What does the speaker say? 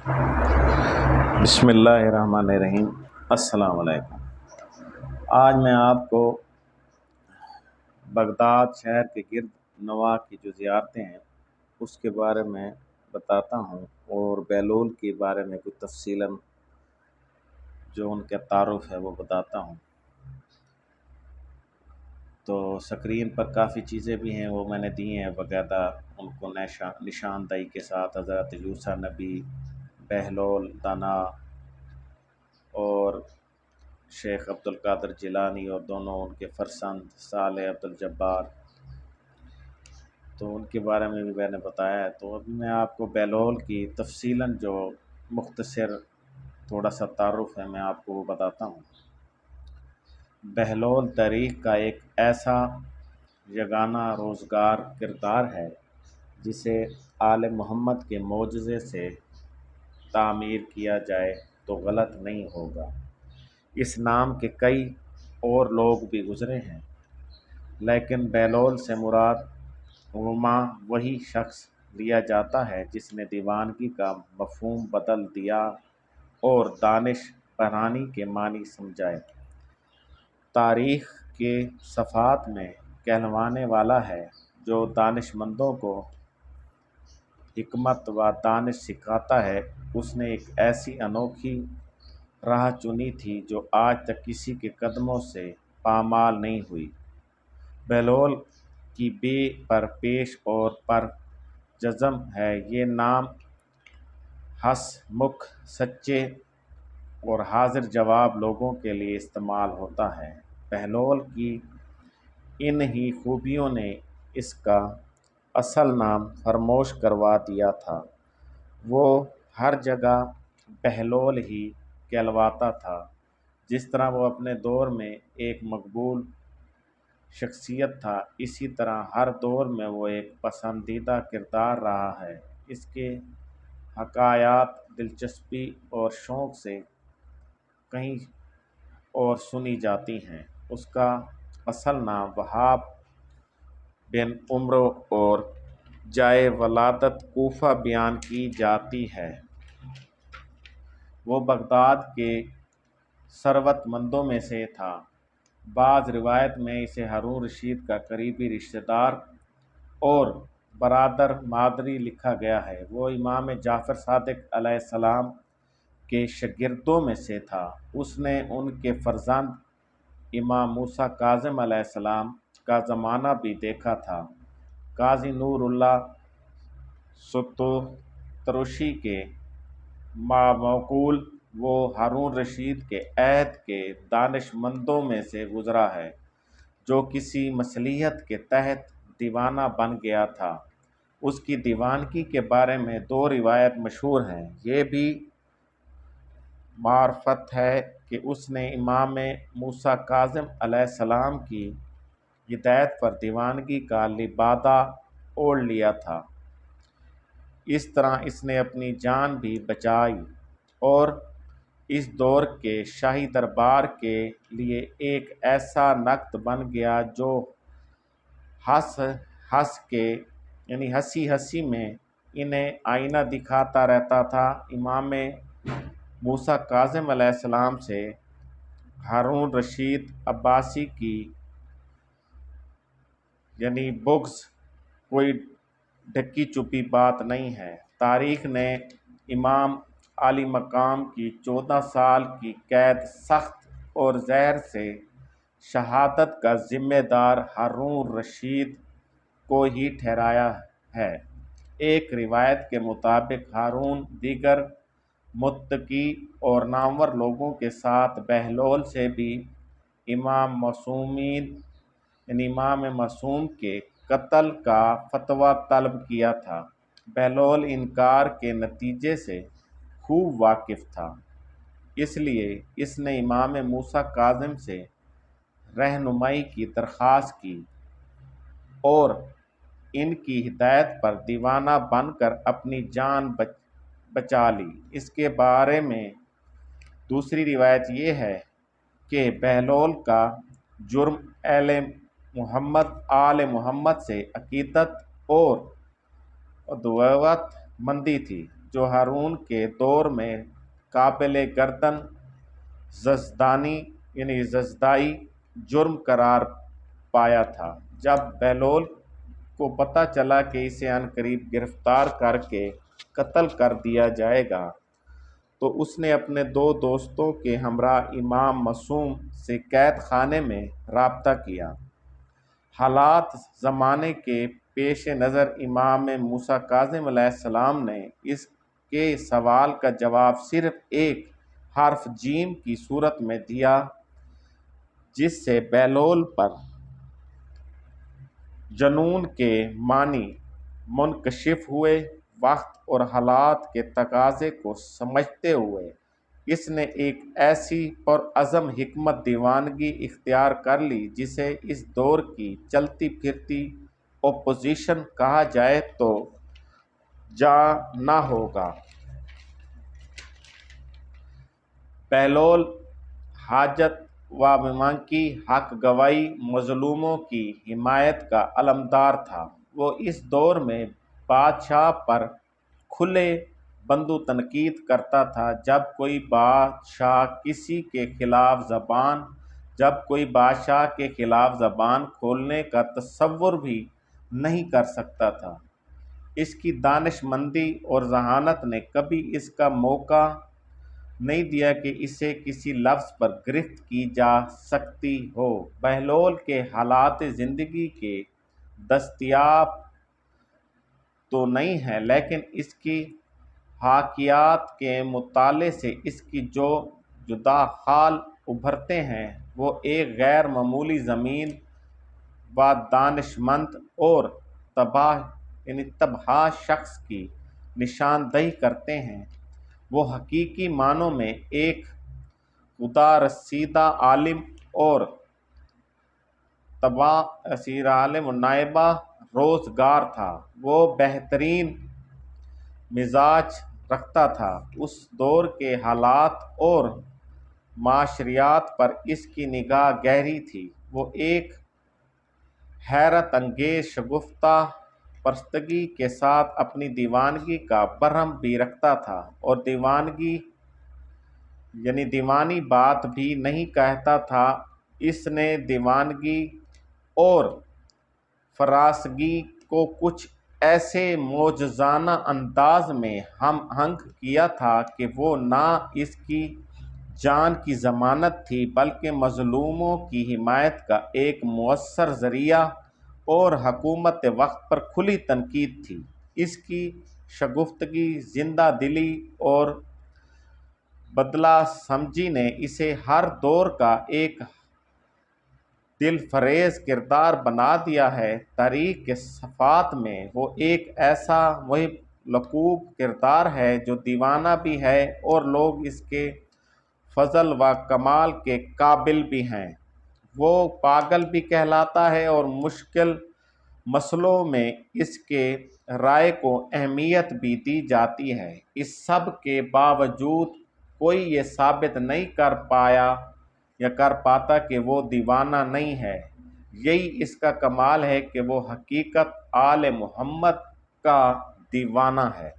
بسم اللہ الرحمن الرحیم۔ السلام علیکم۔ آج میں آپ کو بغداد شہر کے گرد نواح کی جو زیارتیں ہیں اس کے بارے میں بتاتا ہوں، اور بہلول کے بارے میں کچھ تفصیلاً جو ان کا تعارف ہے وہ بتاتا ہوں۔ تو سکرین پر کافی چیزیں بھی ہیں، وہ میں نے دی ہیں باقاعدہ ان کو نشاندہی کے ساتھ۔ حضرت یوسیٰ نبی، بہلول دانا اور شیخ عبدالقادر جیلانی، اور دونوں ان کے فرزند صالح عبدالجبار، تو ان کے بارے میں بھی میں نے بتایا ہے۔ تو ابھی میں آپ کو بہلول کی تفصیلاً جو مختصر تھوڑا سا تعارف ہے میں آپ کو وہ بتاتا ہوں۔ بہلول تاریخ کا ایک ایسا یگانہ روزگار کردار ہے جسے آل محمد کے معجزے سے تعمیر کیا جائے تو غلط نہیں ہوگا۔ اس نام کے کئی اور لوگ بھی گزرے ہیں، لیکن بہلول سے مراد وہاں وہی شخص لیا جاتا ہے جس نے دیوانگی کا مفہوم بدل دیا اور دانش پرانی کے معنی سمجھائے۔ تاریخ کے صفحات میں کہلوانے والا ہے، جو دانش مندوں کو حکمت و دانش سکھاتا ہے، اس نے ایک ایسی انوکھی راہ چنی تھی جو آج تک کسی کے قدموں سے پامال نہیں ہوئی۔ بہلول کی بے پر پیش اور پر جزم ہے۔ یہ نام ہس مکھ سچے اور حاضر جواب لوگوں کے لیے استعمال ہوتا ہے۔ بہلول کی ان ہی خوبیوں نے اس کا اصل نام فراموش کروا دیا تھا۔ وہ ہر جگہ بہلول ہی کہلواتا تھا۔ جس طرح وہ اپنے دور میں ایک مقبول شخصیت تھا، اسی طرح ہر دور میں وہ ایک پسندیدہ کردار رہا ہے۔ اس کے حکایات دلچسپی اور شوق سے کہیں اور سنی جاتی ہیں۔ اس کا اصل نام وہاب بن عمرو اور جائے ولادت کوفہ بیان کی جاتی ہے۔ وہ بغداد کے ثروت مندوں میں سے تھا۔ بعض روایت میں اسے ہارون رشید کا قریبی رشتہ دار اور برادر مادری لکھا گیا ہے۔ وہ امام جعفر صادق علیہ السلام کے شاگردوں میں سے تھا۔ اس نے ان کے فرزند امام موسیٰ کاظم علیہ السلام کا زمانہ بھی دیکھا تھا۔ قاضی نور اللہ ستوترشی کے موقول وہ ہارون رشید کے عہد کے دانش مندوں میں سے گزرا ہے، جو کسی مصلحت کے تحت دیوانہ بن گیا تھا۔ اس کی دیوانگی کے بارے میں دو روایات مشہور ہیں۔ یہ بھی معرفت ہے کہ اس نے امام موسیٰ کاظم علیہ السلام کی ہدایت پر دیوانگی کا لبادہ اوڑھ لیا تھا۔ اس طرح اس نے اپنی جان بھی بچائی اور اس دور کے شاہی دربار کے لیے ایک ایسا نقد بن گیا جو ہنسی ہنسی میں انہیں آئینہ دکھاتا رہتا تھا۔ امام موسیٰ کاظم علیہ السلام سے ہارون رشید عباسی کی بغض کوئی ڈھکی چھپی بات نہیں ہے۔ تاریخ نے امام عالی مقام کی 14 سال کی قید، سخت اور زہر سے شہادت کا ذمہ دار ہارون رشید کو ہی ٹھہرایا ہے۔ ایک روایت کے مطابق ہارون دیگر متقی اور نامور لوگوں کے ساتھ بہلول سے بھی امام معصوم کے قتل کا فتویٰ طلب کیا تھا۔ بہلول انکار کے نتیجے سے خوب واقف تھا، اس لیے اس نے امام موسیٰ کاظم سے رہنمائی کی درخواست کی اور ان کی ہدایت پر دیوانہ بن کر اپنی جان بچا لی۔ اس کے بارے میں دوسری روایت یہ ہے کہ بہلول کا جرم آل محمد سے عقیدت اور ادویت مندی تھی، جو ہارون کے دور میں قابل گردن ززدانی یعنی ززدائی جرم قرار پایا تھا۔ جب بہلول کو پتہ چلا کہ اسے عنقریب گرفتار کر کے قتل کر دیا جائے گا تو اس نے اپنے 2 دوستوں کے ہمراہ امام معصوم سے قید خانے میں رابطہ کیا۔ حالات زمانے کے پیش نظر امام موسیٰ کاظم علیہ السلام نے اس کے سوال کا جواب صرف ایک حرف جیم کی صورت میں دیا، جس سے بہلول پر جنون کے معنی منکشف ہوئے۔ وقت اور حالات کے تقاضے کو سمجھتے ہوئے اس نے ایک ایسی پرعزم حکمت دیوانگی اختیار کر لی جسے اس دور کی چلتی پھرتی اپوزیشن کہا جائے تو جا نہ ہوگا۔ بہلول حاجت و کی حق گوائی، مظلوموں کی حمایت کا علمدار تھا۔ وہ اس دور میں بادشاہ پر کھلے بندو تنقید کرتا تھا۔ جب کوئی بادشاہ کے خلاف زبان کھولنے کا تصور بھی نہیں کر سکتا تھا۔ اس کی دانش مندی اور ذہانت نے کبھی اس کا موقع نہیں دیا کہ اسے کسی لفظ پر گرفت کی جا سکتی ہو۔ بہلول کے حالات زندگی کے دستیاب تو نہیں ہیں، لیکن اس کی حقیقت کے مطالعے سے اس کی جو جدا حال ابھرتے ہیں وہ ایک غیر معمولی ذہین و دانشمند اور تباہ شخص کی نشاندہی کرتے ہیں۔ وہ حقیقی معنوں میں ایک خدا رسیدہ عالم اور نائبہ روزگار تھا۔ وہ بہترین مزاج رکھتا تھا۔ اس دور کے حالات اور معاشریات پر اس کی نگاہ گہری تھی۔ وہ ایک حیرت انگیز شگفتہ پرستگی کے ساتھ اپنی دیوانگی کا بھرم بھی رکھتا تھا اور دیوانی بات بھی نہیں کہتا تھا۔ اس نے دیوانگی اور فراسگی کو کچھ ایسے معجزانہ انداز میں ہم آہنگ کیا تھا کہ وہ نہ اس کی جان کی ضمانت تھی بلکہ مظلوموں کی حمایت کا ایک مؤثر ذریعہ اور حکومت وقت پر کھلی تنقید تھی۔ اس کی شگفتگی، زندہ دلی اور بدلہ سمجھی نے اسے ہر دور کا ایک دلفریز کردار بنا دیا ہے۔ تاریخ کے صفحات میں وہ ایک ایسا محب القلوب کردار ہے جو دیوانہ بھی ہے اور لوگ اس کے فضل و کمال کے قابل بھی ہیں۔ وہ پاگل بھی کہلاتا ہے اور مشکل مسئلوں میں اس کے رائے کو اہمیت بھی دی جاتی ہے۔ اس سب کے باوجود کوئی یہ ثابت نہیں کر پاتا کہ وہ دیوانہ نہیں ہے۔ یہی اس کا کمال ہے کہ وہ حقیقت آل محمد کا دیوانہ ہے۔